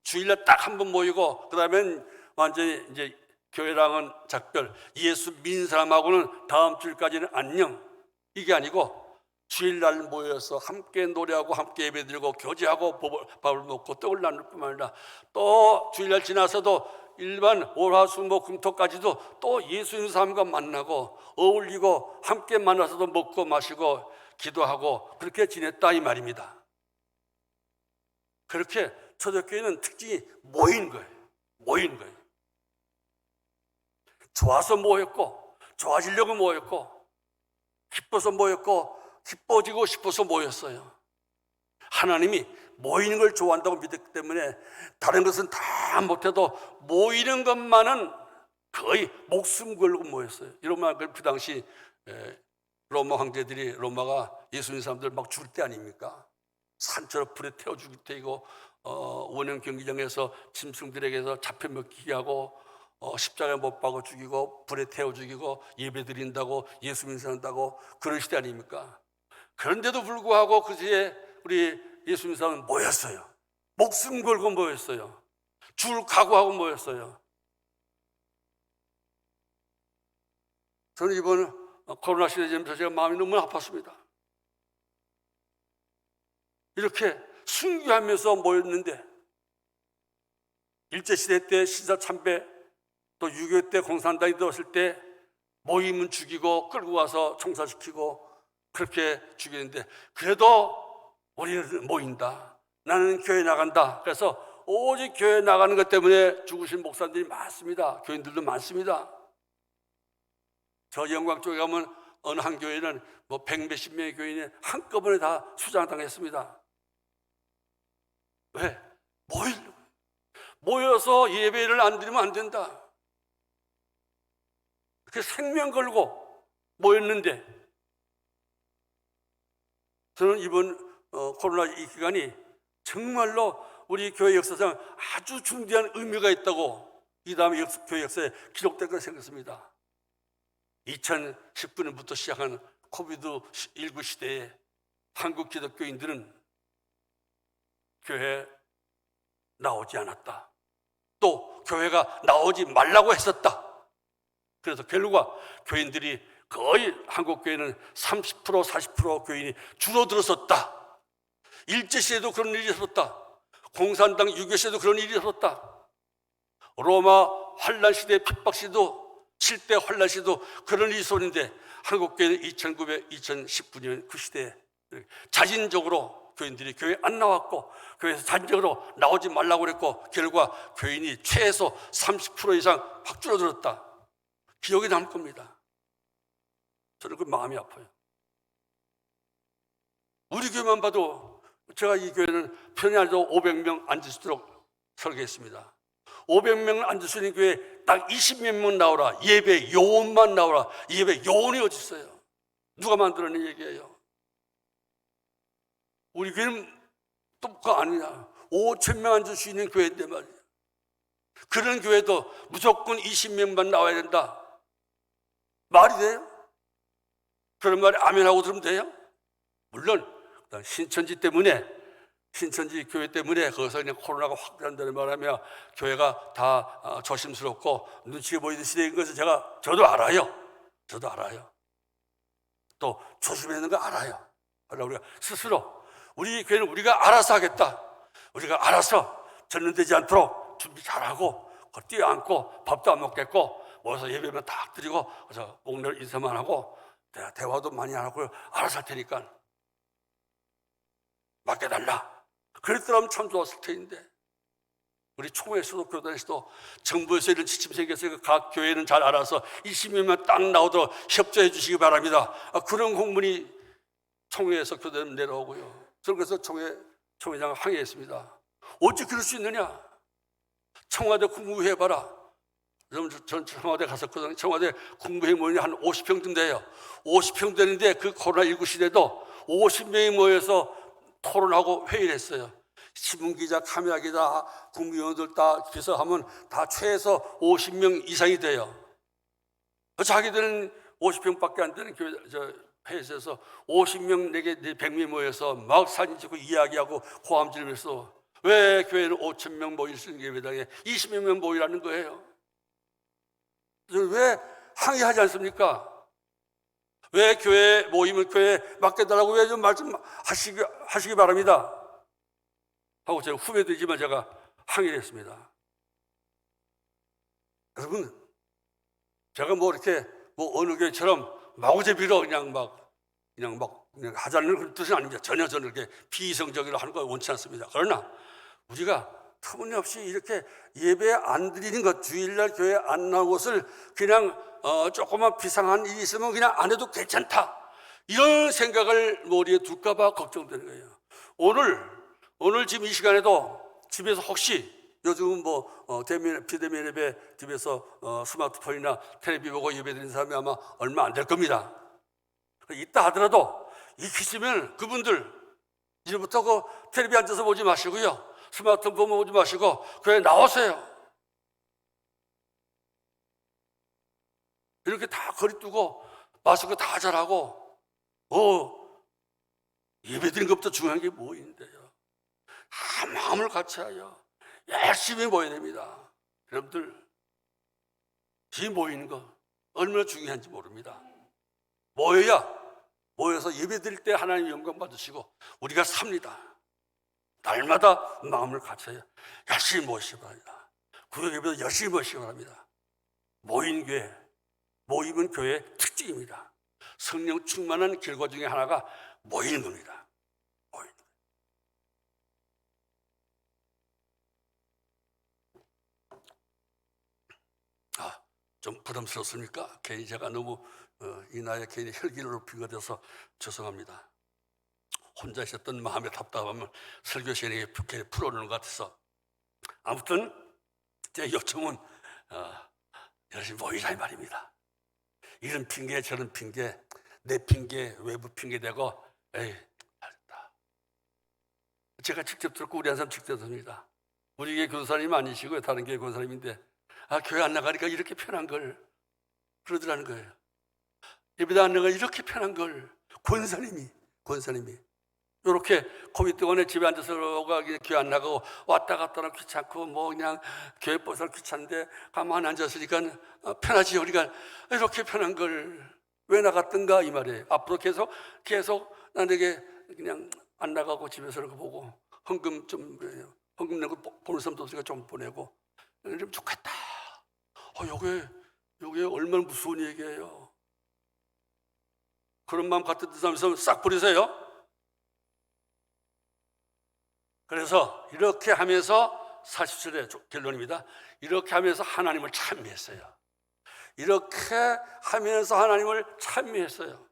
주일날 딱 한 번 모이고 그다음엔 완전히 이제 교회랑은 작별, 예수 믿는 사람하고는 다음 주일까지는 안녕. 이게 아니고 주일날 모여서 함께 노래하고 함께 예배드리고 교제하고 밥을 먹고 떡을 나눌 뿐만 아니라 또 주일날 지나서도 일반 월화수목금토까지도 또 예수 있는 사람과 만나고 어울리고 함께 만나서도 먹고 마시고 기도하고 그렇게 지냈다 이 말입니다. 그렇게 초대교회는 특징이 모인 거예요. 좋아서 모였고 좋아지려고 모였고 기뻐서 모였고 기뻐지고 싶어서 모였어요. 하나님이 모이는 걸 좋아한다고 믿었기 때문에 다른 것은 다 못해도 모이는 것만은 거의 목숨 걸고 모였어요. 이러면 그 당시 로마 황제들이 로마가 예수님 사람들 막 죽을 때 아닙니까? 산처럼 불에 태워 죽일 때이고 원형 경기장에서 짐승들에게서 잡혀 먹히게 하고 십자가에 못 박아 죽이고 불에 태워 죽이고 예배 드린다고 예수 믿는다고 그런 시대 아닙니까? 그런데도 불구하고 그 시대에 우리 예수 믿는 사람은 모였어요. 목숨 걸고 모였어요. 줄 각오하고 모였어요. 저는 이번 코로나 시대에 되면서 제가 마음이 너무 아팠습니다. 이렇게 순교하면서 모였는데 일제시대 때 신사참배 또 6.25 때 공산당이 들어왔을 때 모이면 죽이고 끌고 와서 총살시키고 그렇게 죽이는데 그래도 우리는 모인다. 나는 교회 나간다. 그래서 오직 교회 나가는 것 때문에 죽으신 목사님들이 많습니다. 교인들도 많습니다. 저 영광 쪽에 가면 어느 한 교회는 뭐 100몇십 명의 교인이 한꺼번에 다 수장당했습니다. 왜? 모여서 예배를 안 드리면 안 된다. 그 생명 걸고 모였는데 저는 이번 코로나 이 기간이 정말로 우리 교회 역사상 아주 중대한 의미가 있다고 이 다음에 교회 역사에 기록될 것을 생각했습니다. 2019년부터 시작한 코비드19 시대에 한국 기독교인들은 교회에 나오지 않았다. 또 교회가 나오지 말라고 했었다. 그래서 결과 교인들이 거의 한국 교회는 30% 40% 교인이 줄어들었었다. 일제시대도 그런 일이 있었다. 공산당 6.25 시대도 그런 일이 있었다. 로마 환란시대 핍박시대도 7대 환란시대도 그런 일이 있었는데 한국교회는 2019년 그 시대에 자진적으로 교인들이 교회에 안 나왔고 교회에서 자진적으로 나오지 말라고 그랬고 결과 교인이 최소 30% 이상 확 줄어들었다. 기억이 남을 겁니다. 저는 그 마음이 아파요. 우리 교회만 봐도 제가 이 교회는 편히 앉아도 500명 앉을 수 있도록 설계했습니다. 500명 앉을 수 있는 교회 딱 20명 나오라. 예배 요원만 나오라. 예배 요원이 어디 있어요? 누가 만들어낸 얘기예요? 우리 교회는 또 그거 아니냐. 5,000명 앉을 수 있는 교회인데 말이야. 그런 교회도 무조건 20명만 나와야 된다. 말이 돼요? 그런 말에 아멘하고 들으면 돼요? 물론 신천지 때문에, 신천지 교회 때문에 거기서 그냥 코로나가 확대한다는 말하며 교회가 다 조심스럽고 눈치가 보이는 시대인 것을 저도 알아요. 저도 알아요. 또 조심해야 하는 거 알아요. 우리가 스스로 우리 교회는 우리가 알아서 하겠다. 우리가 알아서 전염되지 않도록 준비 잘하고 뛰어앉고 밥도 안 먹겠고 모여서 예배만 딱 드리고 그래서 목례 인사만 하고 대화도 많이 안 하고 알아서 할 테니까 맡겨달라. 그랬더라면 참 좋았을 텐데 우리 총회에서도 교단에서도 정부에서 이런 지침 생겼으니까 각 교회는 잘 알아서 20명만 딱 나오도록 협조해 주시기 바랍니다. 그런 공문이 총회에서 교단에 내려오고요. 저는 그래서 총회장을 항의했습니다. 어찌 그럴 수 있느냐? 청와대 국무회의해봐라. 전 청와대 갔었거든요. 청와대 국무회의 모임이 한 50평쯤 돼요. 50평 되는데 그 코로나19 시대도 50명이 모여서 토론하고 회의를 했어요. 신문기자, 카메라기자, 국무위원들 다 비서하면 다 최소 50명 이상이 돼요. 자기들은 50평밖에 안 되는 회의에서 50명 내게 100명이 모여서 막 사진 찍고 이야기하고 고함 지르면서 왜 교회는 5,000명 모일 수 있는 예배당에 20명 모이라는 거예요? 왜 항의하지 않습니까? 왜 교회 모임을 교회에 맡겨달라고 왜 좀 말씀하시기 바랍니다. 하고 제가 후배들이지만 제가 항의를 했습니다. 여러분, 제가 이렇게 어느 교회처럼 마구제비로 그냥 하자는 그런 뜻은 아닙니다. 전혀 저는 이렇게 비이성적으로 하는 거 원치 않습니다. 그러나 우리가 터무니없이 이렇게 예배 안 드리는 것, 주일날 교회 안 나온 것을 그냥 조그만 비상한 일이 있으면 그냥 안 해도 괜찮다. 이런 생각을 머리에 둘까봐 걱정되는 거예요. 오늘 지금 이 시간에도 집에서 혹시 요즘은 비대면 예배 집에서 스마트폰이나 텔레비 보고 예배 드리는 사람이 아마 얼마 안 될 겁니다. 있다 하더라도 익히시면 그분들 이제부터 그 텔레비 앉아서 보지 마시고요. 스마트폰 보면 보지 마시고 교회 나오세요. 이렇게 다 거리 두고 마스크 다 잘하고 예배 드리는 것부터 중요한 게 뭐 있는데요. 마음을 같이 하여 열심히 모여야 됩니다. 여러분들 이 모이는 거 얼마나 중요한지 모릅니다. 모여서 예배 드릴 때 하나님 영광 받으시고 우리가 삽니다. 날마다 마음을 같이 하여 열심히 모시기 바랍니다. 구역 예배도 열심히 모시기 바랍니다. 모임은 교회의 특징입니다. 성령 충만한 결과 중에 하나가 모이는 겁니다. 좀 부담스럽습니까? 괜히 제가 너무 이 나이에 괜히 혈기를 높인 것 같아서 죄송합니다. 혼자 있었던 마음의 답답함을 설교 시간에 풀어오는 것 같아서 아무튼 제 요청은 열심히 모이라 이 말입니다. 이런 핑계 저런 핑계 내 핑계 외부 핑계 대고 잘했다. 제가 직접 듣고 우리 한 사람 직접 듣습니다. 우리 교회 교사님 아니시고요. 다른 교회 교사님인데 교회 안 나가니까 이렇게 편한 걸 그러더라는 거예요. 예배당 안 나가니까 이렇게 편한 걸 권사님이 이렇게 코비드 때문에 집에 앉아서 교회 안 나가고 왔다 갔다 귀찮고 그냥 교회 버스 귀찮은데 가만히 앉았으니까 편하지. 우리가 이렇게 편한 걸 왜 나갔던가 이 말이에요. 앞으로 계속 나에게 그냥 안 나가고 집에서 이렇게 보고 헌금 내고 보는 사람도 없으니까 좀 보내고 좀 좋겠다. 요게 얼마나 무서운 얘기예요. 그런 마음 갖다 든 사람에서 싹 버리세요. 그래서 이렇게 하면서 47의 결론입니다. 이렇게 하면서 하나님을 찬미했어요. 이렇게 하면서 하나님을 찬미했어요.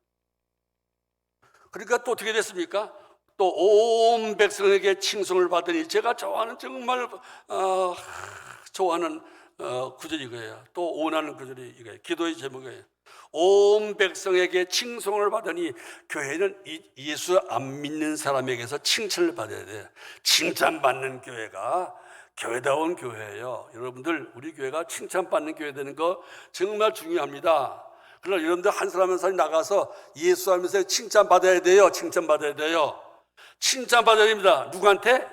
그러니까 또 어떻게 됐습니까? 또 온 백성에게 칭송을 받으니 제가 좋아하는 정말 좋아하는 구절이 이거예요. 또 원하는 구절이 이거예요. 기도의 제목이에요. 온 백성에게 칭송을 받으니 교회는 예수 안 믿는 사람에게서 칭찬을 받아야 돼요. 칭찬받는 교회가 교회다운 교회예요. 여러분들, 우리 교회가 칭찬받는 교회 되는 거 정말 중요합니다. 그러나 여러분들 한 사람 한 사람이 나가서 예수 하면서 칭찬받아야 돼요. 칭찬받아야 돼요. 칭찬받아야 됩니다. 누구한테?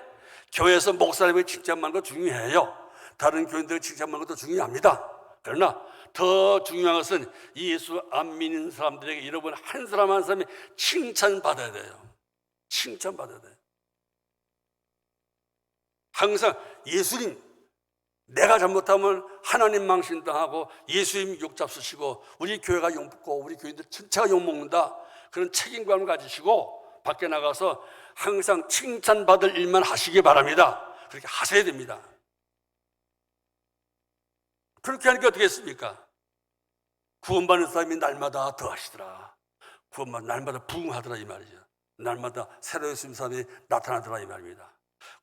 교회에서 목사님이 칭찬받는 거 중요해요. 다른 교인들 칭찬받는 것도 중요합니다. 그러나 더 중요한 것은 예수 안 믿는 사람들에게 여러분 한 사람 한 사람이 칭찬받아야 돼요. 칭찬받아야 돼요. 항상 예수님, 내가 잘못하면 하나님 망신당하고 예수님 욕 잡수시고 우리 교회가 욕먹고 우리 교인들 전체가 욕먹는다, 그런 책임감을 가지시고 밖에 나가서 항상 칭찬받을 일만 하시기 바랍니다. 그렇게 하셔야 됩니다. 그렇게 하니까 어떻게 했습니까? 구원받는 사람이 날마다 더하시더라. 구원받는 날마다 부흥하더라 이 말이죠. 날마다 새로운 사람이 나타나더라 이 말입니다.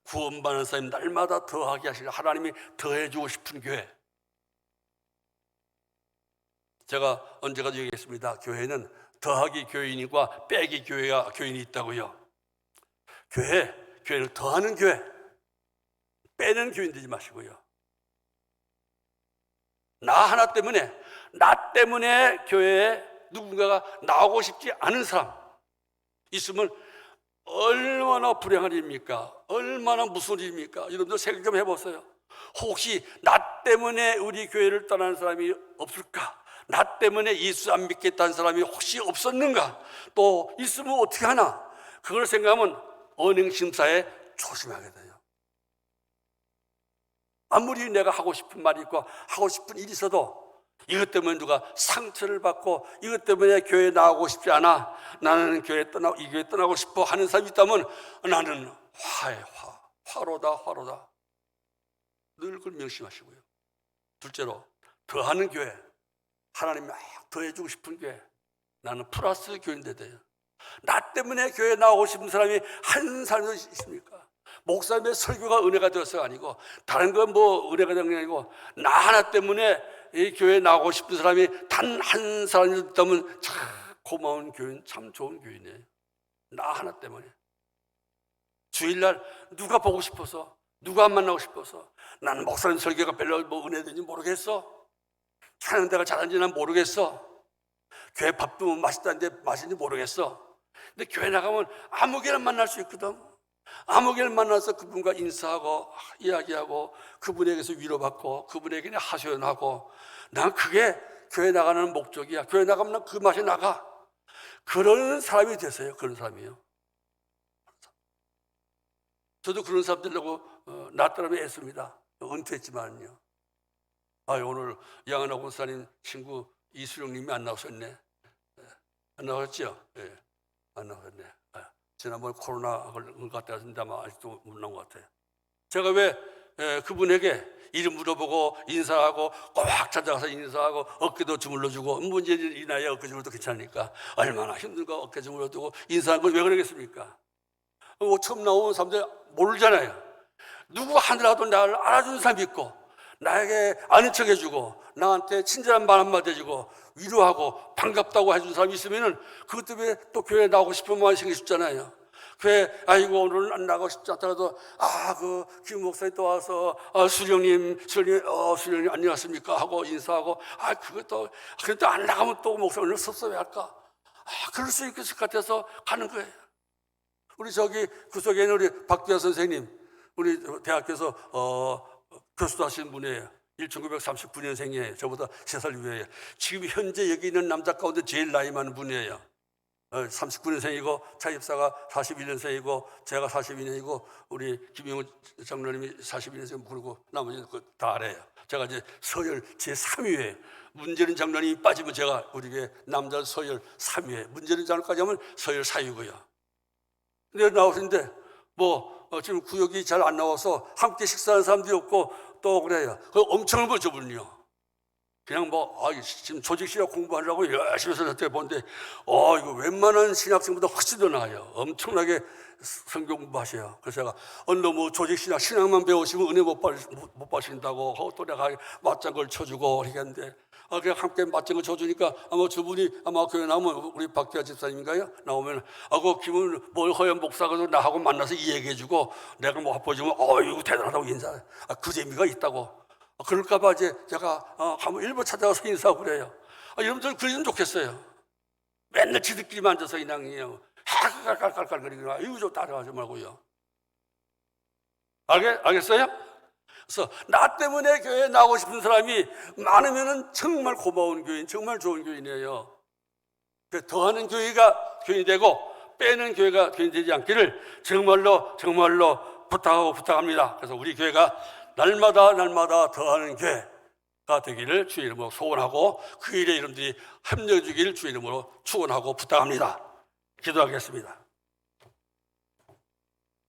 구원받는 사람이 날마다 더하게 하시려 하나님이 더해주고 싶은 교회. 제가 언제까지 얘기했습니다. 교회는 더하기 교인과 빼기 교인이 있다고요. 교회는 더하는 교회, 빼는 교인 되지 마시고요. 나 때문에 교회에 누군가가 나오고 싶지 않은 사람 있으면 얼마나 불행한 일입니까? 얼마나 무서운 일입니까? 여러분들 생각 좀 해보세요. 혹시 나 때문에 우리 교회를 떠나는 사람이 없을까? 나 때문에 예수 안 믿겠다는 사람이 혹시 없었는가? 또 있으면 어떻게 하나? 그걸 생각하면 언행심사에 조심하게 돼요. 아무리 내가 하고 싶은 말이 있고 하고 싶은 일이 있어도 이것 때문에 누가 상처를 받고 이것 때문에 교회에 나오고 싶지 않아, 나는 이 교회 떠나고 싶어 하는 사람이 있다면 나는 화로다. 늘 그걸 명심하시고요. 둘째로, 더하는 교회, 하나님이 막 더해주고 싶은 교회, 나는 플러스 교인돼 돼요. 나 때문에 교회에 나오고 싶은 사람이 한 사람도 있습니까? 목사님의 설교가 은혜가 되어서가 아니고 다른 건 뭐 은혜가 되는 게 아니고 나 하나 때문에 이 교회에 나오고 싶은 사람이 단 한 사람이 있다면 참 고마운 교인, 참 좋은 교인이에요. 나 하나 때문에. 주일날 누가 보고 싶어서, 누가 만나고 싶어서, 나는 목사님 설교가 별로 뭐 은혜된지 모르겠어. 하는 데가 잘하는지 난 모르겠어. 교회 밥도 맛있다는데 맛있는지 모르겠어. 근데 교회 나가면 아무개나 만날 수 있거든. 아무개나 만나서 그분과 인사하고 이야기하고 그분에게서 위로받고 그분에게 하소연하고, 난 그게 교회 나가는 목적이야. 교회 나가면 난 그 맛이 나가. 그런 사람이 되세요. 그런 사람이에요. 저도 그런 사람 되려고 나 따름에 애씁니다. 은퇴했지만요. 오늘 양은하 권사님 친구 이수령님이 안 나오셨네. 안 나오셨죠? 네. 안 나오셨네. 지난번 코로나 걸린 것 같았는데 아마 아직도 못 나온 것 같아요. 제가 왜 그분에게 이름 물어보고 인사하고 꽉 찾아가서 인사하고 어깨도 주물러주고, 문제 이 나이에 어깨 주물러도 괜찮으니까 얼마나 힘든가 어깨 주물러주고 인사한 걸 왜 그러겠습니까? 처음 나온 사람들 모르잖아요. 누구 하늘라도 나를 알아주는 사람이 있고 나에게 아는 척 해주고 나한테 친절한 말 한마디 해주고 위로하고 반갑다고 해준 사람이 있으면 그것 때문에 또 교회에 나오고 싶은 마음이 생기셨잖아요. 교회 오늘은 안 나가고 싶지 않다가도 김 목사님 또 와서 수령님 안녕하십니까 하고 인사하고 그것도 그래도 안 나가면 또 목사님 오늘 섭섭해할까? 그럴 수 있을 것 같아서 가는 거예요. 우리 구석에는 우리 박두현 선생님, 우리 대학교에서 교수도 하시는 분이에요. 1939년생이에요. 저보다 3살 위에요. 지금 현재 여기 있는 남자 가운데 제일 나이 많은 분이에요. 39년생이고 차입사가 41년생이고 제가 42년이고 우리 김영우 장로님이 42년생, 그리고 나머지는 다 알아요. 제가 이제 서열 제3위에 문재인 장로님이 빠지면 제가 우리 교회 남자 서열 3위에, 문재인 장로까지 하면 서열 4위고요. 근데 나오시는데 지금 구역이 잘 안 나와서 함께 식사하는 사람도 없고 또 그래요. 엄청 넓어 저분은요. 그냥 지금 조직신학 공부하려고 열심히 해서 그때 보는데 이거 웬만한 신학생보다 훨씬 더 나아요. 엄청나게 성경 공부하셔요. 그래서 제가 너무 조직신학 신학만 배우시면 은혜 못 받으신다고 또 내가 맞장구를 쳐주고 그랬는데 그냥 함께 맞장구 쳐주니까 아마 저분이 아마 교회 나오면 우리 박대하 집사님인가요? 나오면 그 김은 허연 목사가 나하고 만나서 이 얘기해주고 내가 화보지면 이거 대단하다고 인사 그 재미가 있다고. 그럴까봐 이제 제가 한번 일부 찾아가서 인사하고 그래요. 여러분들 그러면 좋겠어요. 맨날 지들끼리만 앉아서 그냥 깔깔깔깔거리고 이거 좀 따라하지 말고요. 알겠어요? 그래서 나 때문에 교회에 나오고 싶은 사람이 많으면 정말 고마운 교인, 정말 좋은 교인이에요. 더하는 교회가 교인이 되고 빼는 교회가 교인이 되지 않기를 정말로 부탁합니다. 그래서 우리 교회가 날마다 더하는 교회가 되기를 주의 이름으로 소원하고 그 일에 여러분들이 협력해 주기를 주의 이름으로 축원하고 부탁합니다. 기도하겠습니다.